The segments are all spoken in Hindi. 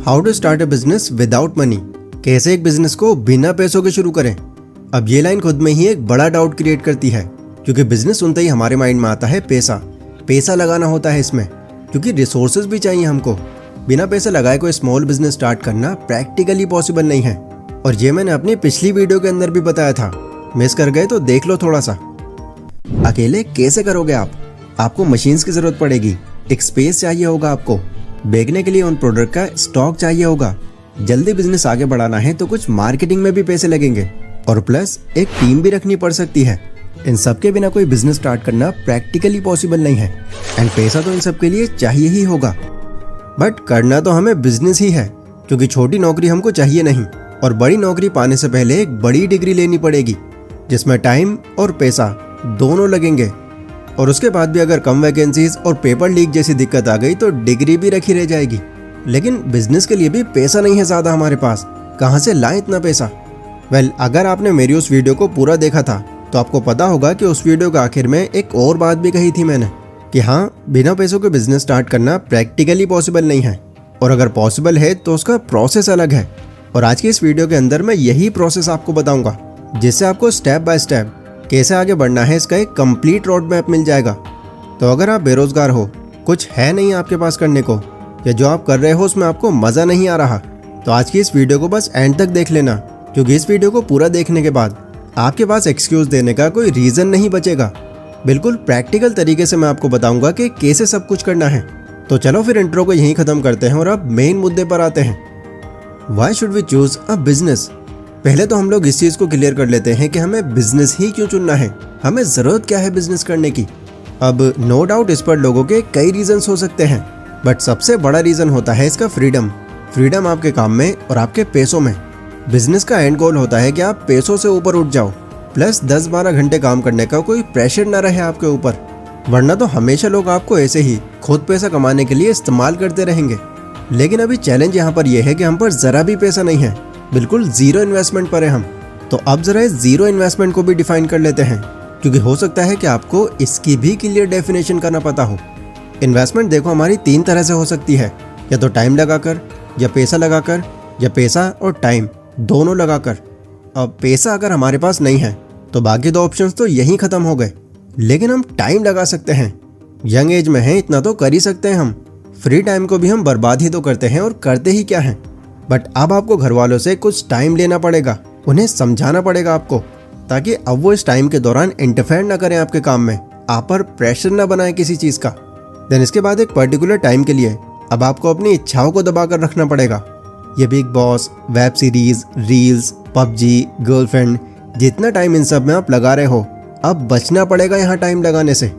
How to start a business without money. कैसे एक बिजनेस को बिना पैसों के शुरू करें। अब ये लाइन खुद में ही एक बड़ा डाउट क्रिएट करती है, क्योंकि बिजनेस सुनते ही हमारे माइंड में आता है पैसा। पैसा लगाना होता है इसमें, क्योंकि रिसोर्सेज भी चाहिए हमको। बिना पैसे लगाए कोई स्मॉल बिजनेस स्टार्ट करना प्रैक्टिकली पॉसिबल नहीं है। और ये मैंने अपनी पिछली वीडियो के अंदर भी बताया था, मिस कर गए तो देख लो थोड़ा सा। अकेले कैसे करोगे आप? आपको मशीन्स की जरूरत पड़ेगी, एक स्पेस चाहिए होगा, आपको बेचने के लिए उन प्रोडक्ट का स्टॉक चाहिए होगा। जल्दी बिजनेस आगे बढ़ाना है तो कुछ मार्केटिंग में भी पैसे लगेंगे, और प्लस एक टीम भी रखनी पड़ सकती है। इन सब के बिना कोई बिजनेस स्टार्ट करना प्रैक्टिकली पॉसिबल नहीं है, एंड पैसा तो इन सब के लिए चाहिए ही होगा। बट करना तो हमें बिजनेस ही है, क्योंकि छोटी नौकरी हमको चाहिए नहीं, और बड़ी नौकरी पाने से पहले एक बड़ी डिग्री लेनी पड़ेगी, जिसमें टाइम और पैसा दोनों लगेंगे। और उसके बाद भी अगर कम वैकेंसीज और पेपर लीक जैसी दिक्कत आ गई तो डिग्री भी रखी रह जाएगी। लेकिन बिजनेस के लिए भी पैसा नहीं है ज़्यादा हमारे पास, कहाँ से लाएं इतना पैसा? अगर आपने मेरी उस वीडियो को पूरा देखा था तो आपको पता होगा कि उस वीडियो के आखिर में एक और बात भी कही थी मैंने, कि हाँ, बिना पैसों के बिजनेस स्टार्ट करना प्रैक्टिकली पॉसिबल नहीं है, और अगर पॉसिबल है तो उसका प्रोसेस अलग है। और आज की इस वीडियो के अंदर मैं यही प्रोसेस आपको बताऊंगा, जिससे आपको स्टेप बाय स्टेप कैसे आगे बढ़ना है इसका एक कंप्लीट रोड मैप मिल जाएगा। तो अगर आप बेरोजगार हो, कुछ है नहीं आपके पास करने को, या जो आप कर रहे हो उसमें आपको मज़ा नहीं आ रहा, तो आज की इस वीडियो को बस एंड तक देख लेना, क्योंकि इस वीडियो को पूरा देखने के बाद आपके पास एक्सक्यूज देने का कोई रीज़न नहीं बचेगा। बिल्कुल प्रैक्टिकल तरीके से मैं आपको बताऊंगा कि कैसे सब कुछ करना है। तो चलो फिर इंट्रो को यहीं ख़त्म करते हैं और अब मेन मुद्दे पर आते हैं। Why should we choose a business? पहले तो हम लोग इस चीज़ को क्लियर कर लेते हैं कि हमें बिजनेस ही क्यों चुनना है, हमें ज़रूरत क्या है बिजनेस करने की। अब नो डाउट इस पर लोगों के कई रीजंस हो सकते हैं, बट सबसे बड़ा रीज़न होता है इसका फ्रीडम आपके काम में और आपके पैसों में। बिजनेस का एंड गोल होता है कि आप पैसों से ऊपर उठ जाओ, प्लस 10-12 घंटे काम करने का कोई प्रेशर ना रहे आपके ऊपर, वरना तो हमेशा लोग आपको ऐसे ही खुद पैसा कमाने के लिए इस्तेमाल करते रहेंगे। लेकिन अभी चैलेंज यहाँ पर यह है कि हम पर ज़रा भी पैसा नहीं है, बिल्कुल जीरो इन्वेस्टमेंट पर है हम। तो अब जरा इस जीरो इन्वेस्टमेंट को भी डिफाइन कर लेते हैं, क्योंकि हो सकता है कि आपको इसकी भी क्लियर डेफिनेशन करना पता हो। इन्वेस्टमेंट देखो हमारी 3 तरह से हो सकती है, या तो टाइम लगाकर, या पैसा लगाकर, या पैसा और टाइम दोनों लगाकर। अब पैसा अगर हमारे पास नहीं है तो बाकी 2 ऑप्शंस तो यहीं ख़त्म हो गए, लेकिन हम टाइम लगा सकते हैं। यंग एज में है, इतना तो कर ही सकते हैं हम। फ्री टाइम को भी हम बर्बाद ही तो करते हैं, और करते ही क्या हैं। बट अब आपको घर वालों से कुछ टाइम लेना पड़ेगा, उन्हें समझाना पड़ेगा आपको, ताकि अब वो इस टाइम के दौरान इंटरफेयर ना करें आपके काम में, आप पर प्रेशर ना बनाए किसी चीज़ का। देन इसके बाद एक पर्टिकुलर टाइम के लिए अब आपको अपनी इच्छाओं को दबा कर रखना पड़ेगा। ये big boss, web series, reels, PUBG, girlfriend, जितना टाइम इन सब में आप लगा रहे हो, अब बचना पड़ेगा यहाँ टाइम लगाने से।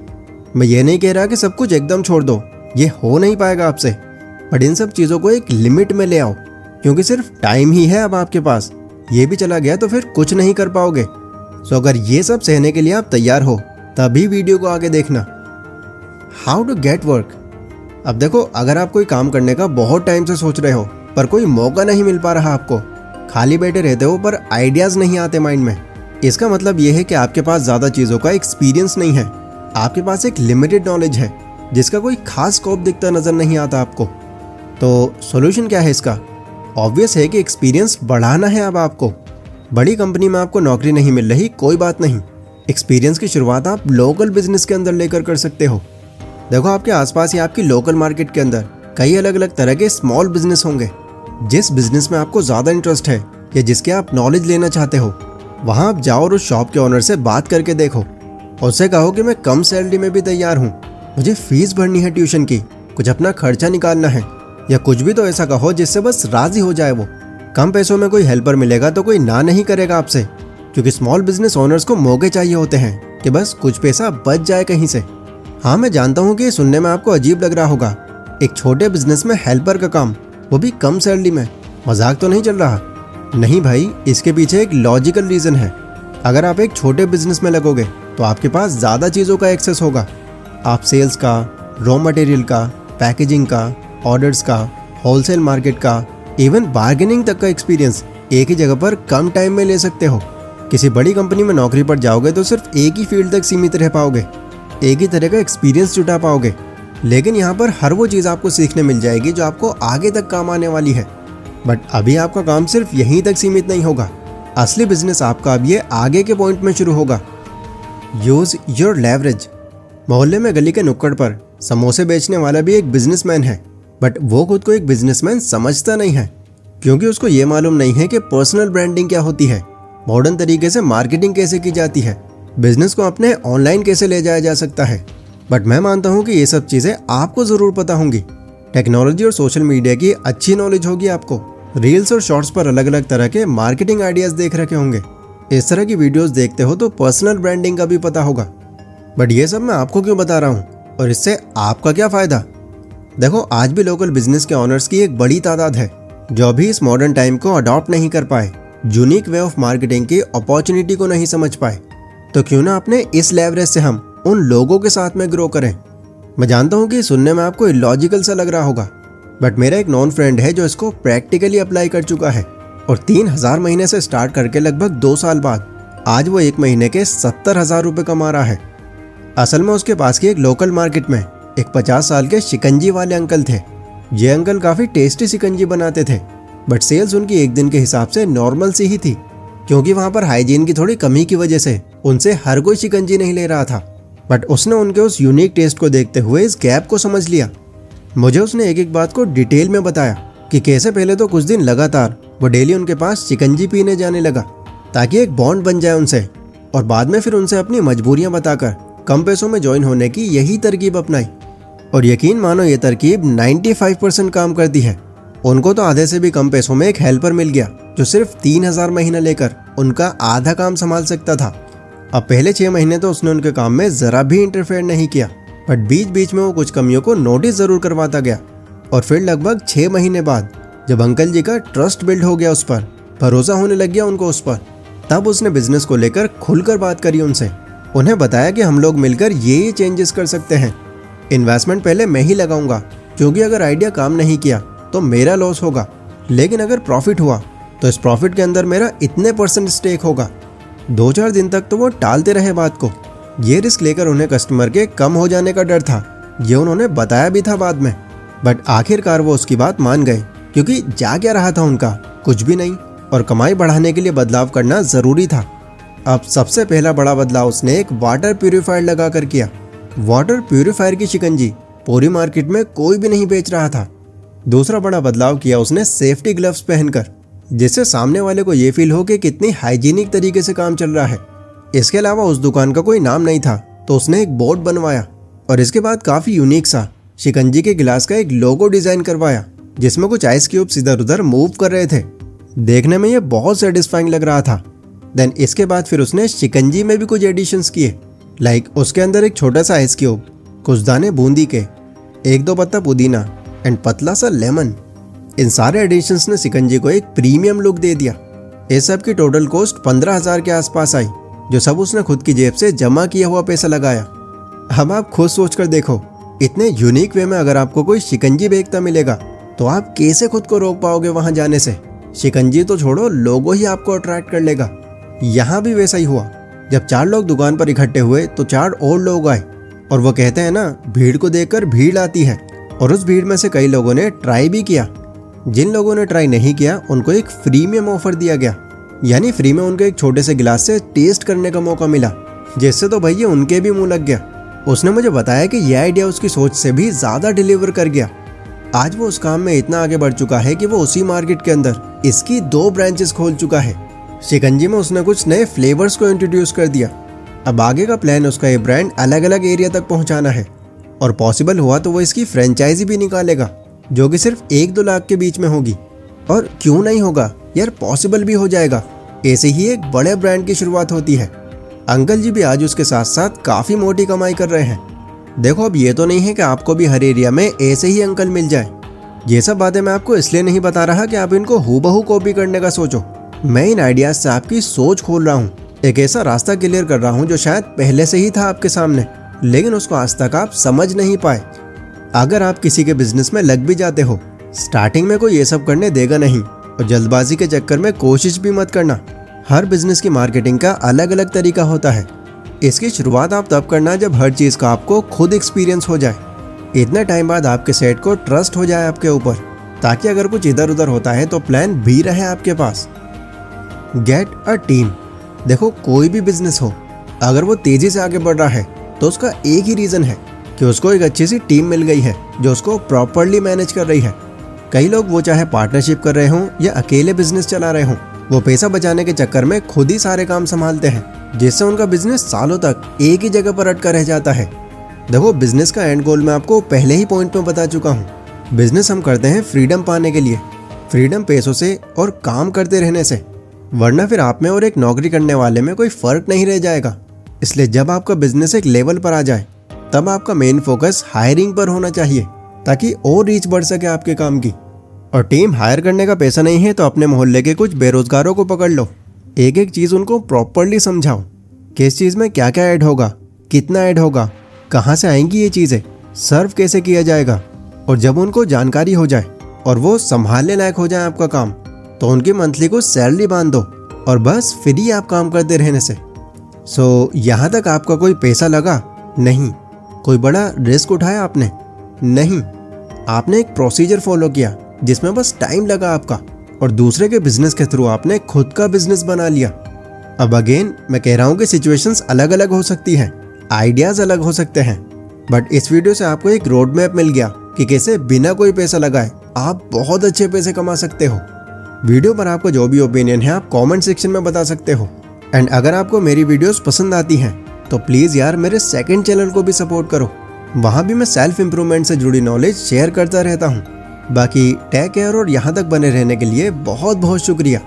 मैं ये नहीं कह रहा कि सब कुछ एकदम छोड़ दो, ये हो नहीं पाएगा आपसे, बट इन सब चीज़ों को एक लिमिट में ले आओ, क्योंकि सिर्फ टाइम ही है अब आपके पास। ये भी चला गया तो फिर कुछ नहीं कर पाओगे। सो अगर ये सब सहने के लिए आप तैयार हो, तभी वीडियो को आगे देखना। How to get work. अब देखो, अगर आप कोई काम करने का बहुत टाइम से सोच रहे हो, पर कोई मौका नहीं मिल पा रहा आपको, खाली बैठे रहते हो पर आइडियाज़ नहीं आते माइंड में, इसका मतलब ये है कि आपके पास ज़्यादा चीज़ों का एक्सपीरियंस नहीं है। आपके पास एक लिमिटेड नॉलेज है, जिसका कोई खास स्कोप दिखता नज़र नहीं आता आपको। तो सोल्यूशन क्या है इसका? ऑब्वियस है कि एक्सपीरियंस बढ़ाना है अब आपको। बड़ी कंपनी में आपको नौकरी नहीं मिल रही, कोई बात नहीं, एक्सपीरियंस की शुरुआत आप लोकल बिजनेस के अंदर लेकर कर सकते हो। देखो, आपके आसपास या आपकी लोकल मार्केट के अंदर कई अलग अलग तरह के स्मॉल बिजनेस होंगे। जिस बिजनेस में आपको ज़्यादा इंटरेस्ट है या जिसके आप नॉलेज लेना चाहते हो, वहाँ आप जाओ और उस शॉप के ओनर से बात करके देखो। उससे कहो कि मैं कम सैलरी में भी तैयार हूँ, मुझे फीस भरनी है ट्यूशन की, कुछ अपना खर्चा निकालना है, या कुछ भी तो ऐसा कहो जिससे बस राजी हो जाए वो। कम पैसों में कोई हेल्पर मिलेगा तो कोई ना नहीं करेगा आपसे, क्योंकि स्मॉल बिजनेस ओनर्स को मौके चाहिए होते हैं कि बस कुछ पैसा बच जाए कहीं से। हाँ, मैं जानता हूँ कि ये सुनने में आपको अजीब लग रहा होगा, एक छोटे बिजनेस में हेल्पर का काम, वो भी कम सैलरी में, मजाक तो नहीं चल रहा? नहीं भाई, इसके पीछे एक लॉजिकल रीज़न है। अगर आप एक छोटे बिजनेस में लगोगे तो आपके पास ज़्यादा चीज़ों का एक्सेस होगा। आप सेल्स का, रॉ मटेरियल का, पैकेजिंग का, ऑर्डर्स का, होलसेल मार्केट का, इवन बार्गेनिंग तक का एक्सपीरियंस एक ही जगह पर कम टाइम में ले सकते हो। किसी बड़ी कंपनी में नौकरी पर जाओगे तो सिर्फ एक ही फील्ड तक सीमित रह पाओगे, एक ही तरह का एक्सपीरियंस जुटा पाओगे। लेकिन यहाँ पर हर वो चीज़ आपको सीखने मिल जाएगी जो आपको आगे तक काम आने वाली है। बट अभी आपका काम सिर्फ यहीं तक सीमित नहीं होगा। असली बिजनेस आपका अब ये आगे के पॉइंट में शुरू होगा। Use your leverage. मोहल्ले में गली के नुक्कड़ पर समोसे बेचने वाला भी एक बिजनेसमैन है, बट वो खुद को एक बिजनेसमैन समझता नहीं है, क्योंकि उसको ये मालूम नहीं है कि पर्सनल ब्रांडिंग क्या होती है, मॉडर्न तरीके से मार्केटिंग कैसे की जाती है, बिजनेस को अपने ऑनलाइन कैसे ले जाया जा सकता है। बट मैं मानता हूँ कि ये सब चीज़ें आपको ज़रूर पता होंगी। टेक्नोलॉजी और सोशल मीडिया की अच्छी नॉलेज होगी आपको। रील्स और शॉर्ट्स पर अलग अलग तरह के मार्केटिंग आइडियाज़ देख रखे होंगे। इस तरह की वीडियोस देखते हो तो पर्सनल ब्रांडिंग का भी पता होगा। बट ये सब मैं आपको क्यों बता रहा हूँ और इससे आपका क्या फ़ायदा? देखो, आज भी लोकल बिजनेस के ऑनर्स की एक बड़ी तादाद है जो अभी इस मॉडर्न टाइम को अडॉप्ट नहीं कर पाए, यूनिक वे ऑफ मार्केटिंग की अपॉर्चुनिटी को नहीं समझ पाए। तो क्यों ना अपने इस लेवरेज से हम उन लोगों के साथ में ग्रो करें। मैं जानता हूँ कि सुनने में आपको इलॉजिकल सा लग रहा होगा, बट मेरा एक नॉन फ्रेंड है जो इसको प्रैक्टिकली अप्लाई कर चुका है और 3000 महीने से स्टार्ट करके लगभग 2 साल बाद आज वो 1 महीने के 70,000 रुपये कमा रहा है। असल में उसके पास की एक लोकल मार्केट में एक 50 साल के शिकंजी वाले अंकल थे। ये अंकल काफ़ी टेस्टी शिकंजी बनाते थे, बट सेल्स उनकी एक दिन के हिसाब से नॉर्मल सी ही थी, क्योंकि वहाँ पर हाइजीन की थोड़ी कमी की वजह से उनसे हर कोई शिकंजी नहीं ले रहा था। बट उसने उनके उस यूनिक टेस्ट को देखते हुए इस गैप को समझ लिया। मुझे उसने एक एक बात को डिटेल में बताया कि कैसे पहले तो कुछ दिन लगातार वो डेली उनके पास शिकंजी पीने जाने लगा ताकि एक बॉन्ड बन जाए उनसे, और बाद में फिर उनसे अपनी मजबूरियां बताकर कम पैसों में ज्वाइन होने की यही तरकीब अपनाई। और यकीन मानो ये तरकीब 95% काम करती है। उनको तो आधे से भी कम पैसों में एक हेल्पर मिल गया जो सिर्फ 3000 महीना लेकर उनका आधा काम संभाल सकता था। अब पहले 6 महीने तो उसने उनके काम में ज़रा भी इंटरफेयर नहीं किया, बट बीच बीच में वो कुछ कमियों को नोटिस ज़रूर करवाता गया। और फिर लगभग 6 महीने बाद जब अंकल जी का ट्रस्ट बिल्ड हो गया, उस पर भरोसा होने लग गया उनको उस पर, तब उसने बिजनेस को लेकर खुलकर बात करी उनसे। उन्हें बताया कि हम लोग मिलकर ये चेंजेस कर सकते हैं। इन्वेस्टमेंट पहले मैं ही लगाऊंगा, क्योंकि अगर आइडिया काम नहीं किया तो मेरा लॉस होगा, लेकिन अगर प्रॉफिट हुआ तो इस प्रॉफिट के अंदर मेरा इतने % स्टेक होगा। 2-4 दिन तक तो वो टालते रहे बात को। ये रिस्क लेकर उन्हें कस्टमर के कम हो जाने का डर था, ये उन्होंने बताया भी था बाद में। बट आखिरकार वो उसकी बात मान गए, क्योंकि जा क्या रहा था उनका, कुछ भी नहीं, और कमाई बढ़ाने के लिए बदलाव करना ज़रूरी था। अब सबसे पहला बड़ा बदलाव उसने एक वाटर प्यूरीफायर लगा कर किया। वाटर प्यूरीफायर की शिकंजी पूरी मार्केट में कोई भी नहीं बेच रहा था। दूसरा बड़ा बदलाव किया उसने सेफ्टी ग्लव्स पहनकर, जिससे सामने वाले को ये फील हो कि कितनी हाइजीनिक तरीके से काम चल रहा है। इसके अलावा उस दुकान का कोई नाम नहीं था, तो उसने एक बोर्ड बनवाया और इसके बाद काफ़ी यूनिक सा शिकंजी के गिलास का एक लोगो डिज़ाइन करवाया, जिसमें कुछ आइस क्यूब्स इधर उधर मूव कर रहे थे। देखने में ये बहुत सेटिस्फाइंग लग रहा था। देन इसके बाद फिर उसने शिकंजी में भी कुछ एडिशंस किए, लाइक उसके अंदर एक छोटा सा आइस क्यूब, कुछ दाने बूंदी के, 1-2 पत्ता पुदीना एंड पतला सा लेमन। इन सारे एडिशंस ने शिकंजी को एक प्रीमियम लुक दे दिया। इस सब की टोटल कॉस्ट 15,000 के आसपास आई, जो सब उसने खुद की जेब से जमा किया हुआ पैसा लगाया। अब आप खुद सोच कर देखो, इतने यूनिक वे में अगर आपको कोई शिकंजी बेचता मिलेगा तो आप कैसे खुद को रोक पाओगे वहां जाने से? शिकंजी तो छोड़ो, लोगो ही आपको अट्रैक्ट कर लेगा। यहाँ भी वैसा ही हुआ। जब 4 लोग दुकान पर इकट्ठे हुए तो 4 और लोग आए, और वो कहते हैं ना, भीड़ को देखकर भीड़ आती है। और उस भीड़ में से कई लोगों ने ट्राई भी किया। जिन लोगों ने ट्राई नहीं किया उनको एक प्रीमियम ऑफर दिया गया, यानी फ्री में उनको एक छोटे से गिलास से टेस्ट करने का मौका मिला, जिससे तो भैया उनके भी मुंह लग गया। उसने मुझे बताया कि यह आइडिया उसकी सोच से भी ज़्यादा डिलीवर कर गया। आज वो उस काम में इतना आगे बढ़ चुका है कि वो उसी मार्केट के अंदर इसकी 2 ब्रांचेस खोल चुका है। शिकंजी में उसने कुछ नए फ्लेवर्स को इंट्रोड्यूस कर दिया। अब आगे का प्लान उसका ये ब्रांड अलग अलग एरिया तक पहुंचाना है, और पॉसिबल हुआ तो वो इसकी फ्रेंचाइजी भी निकालेगा, जो कि सिर्फ 1-2 लाख के बीच में होगी। और क्यों नहीं होगा यार, पॉसिबल भी हो जाएगा। ऐसे ही एक बड़े ब्रांड की शुरुआत होती है। अंकल जी भी आज उसके साथ साथ काफ़ी मोटी कमाई कर रहे हैं। देखो, अब ये तो नहीं है कि आपको भी हर एरिया में ऐसे ही अंकल मिल जाए। ये सब बातें मैं आपको इसलिए नहीं बता रहा कि आप इनको हूबहू कॉपी करने का सोचो। मैं इन आइडियाज से आपकी सोच खोल रहा हूँ, एक ऐसा रास्ता क्लियर कर रहा हूँ जो शायद पहले से ही था आपके सामने, लेकिन उसको आज तक आप समझ नहीं पाए। अगर आप किसी के बिजनेस में लग भी जाते हो, स्टार्टिंग में कोई ये सब करने देगा नहीं, और जल्दबाजी के चक्कर में कोशिश भी मत करना। हर बिजनेस की मार्केटिंग का अलग अलग तरीका होता है। इसकी शुरुआत आप तब करना जब हर चीज़ का आपको खुद एक्सपीरियंस हो जाए। इतने टाइम बाद आपके सेट को ट्रस्ट हो जाए आपके ऊपर, ताकि अगर कुछ इधर उधर होता है तो प्लान भी रहे आपके पास। Get a team. देखो, कोई भी बिजनेस हो, अगर वो तेजी से आगे बढ़ रहा है तो उसका एक ही रीजन है कि उसको एक अच्छी सी टीम मिल गई है जो उसको प्रॉपरली मैनेज कर रही है। कई लोग, वो चाहे पार्टनरशिप कर रहे हों या अकेले बिजनेस चला रहे हों, वो पैसा बचाने के चक्कर में खुद ही सारे काम संभालते हैं, जिससे उनका बिजनेस सालों तक एक ही जगह पर अटका रह जाता है। देखो, बिजनेस का एंड गोल मैं आपको पहले ही पॉइंट में बता चुका हूँ। बिजनेस हम करते हैं फ्रीडम पाने के लिए, फ्रीडम पैसों से और काम करते रहने से, वरना फिर आप में और एक नौकरी करने वाले में कोई फर्क नहीं रह जाएगा। इसलिए जब आपका बिजनेस एक लेवल पर आ जाए तब आपका मेन फोकस हायरिंग पर होना चाहिए, ताकि और रीच बढ़ सके आपके काम की। और टीम हायर करने का पैसा नहीं है तो अपने मोहल्ले के कुछ बेरोजगारों को पकड़ लो, एक एक चीज़ उनको प्रॉपरली समझाओ, किस चीज़ में क्या क्या ऐड होगा, कितना ऐड होगा, कहाँ से आएंगी ये चीज़ें, सर्व कैसे किया जाएगा। और जब उनको जानकारी हो जाए और वो संभालने लायक हो जाए आपका काम, तो उनकी मंथली को सैलरी बांध दो और बस फ्री आप काम करते रहने से। यहाँ तक आपका कोई पैसा लगा नहीं, कोई बड़ा रिस्क उठाया आपने नहीं, आपने एक प्रोसीजर फॉलो किया जिसमें बस टाइम लगा आपका, और दूसरे के बिजनेस के थ्रू आपने खुद का बिजनेस बना लिया। अब अगेन मैं कह रहा हूँ कि सिचुएशंस अलग अलग हो सकती हैं, आइडियाज़ अलग हो सकते हैं, बट इस वीडियो से आपको एक रोड मैप मिल गया कि कैसे बिना कोई पैसा लगाए आप बहुत अच्छे पैसे कमा सकते हो। वीडियो पर आपका जो भी ओपिनियन है आप कमेंट सेक्शन में बता सकते हो। एंड अगर आपको मेरी वीडियोस पसंद आती हैं तो प्लीज़ यार मेरे सेकंड चैनल को भी सपोर्ट करो, वहाँ भी मैं सेल्फ इम्प्रूवमेंट से जुड़ी नॉलेज शेयर करता रहता हूँ। बाकी टेक केयर और यहाँ तक बने रहने के लिए बहुत बहुत शुक्रिया।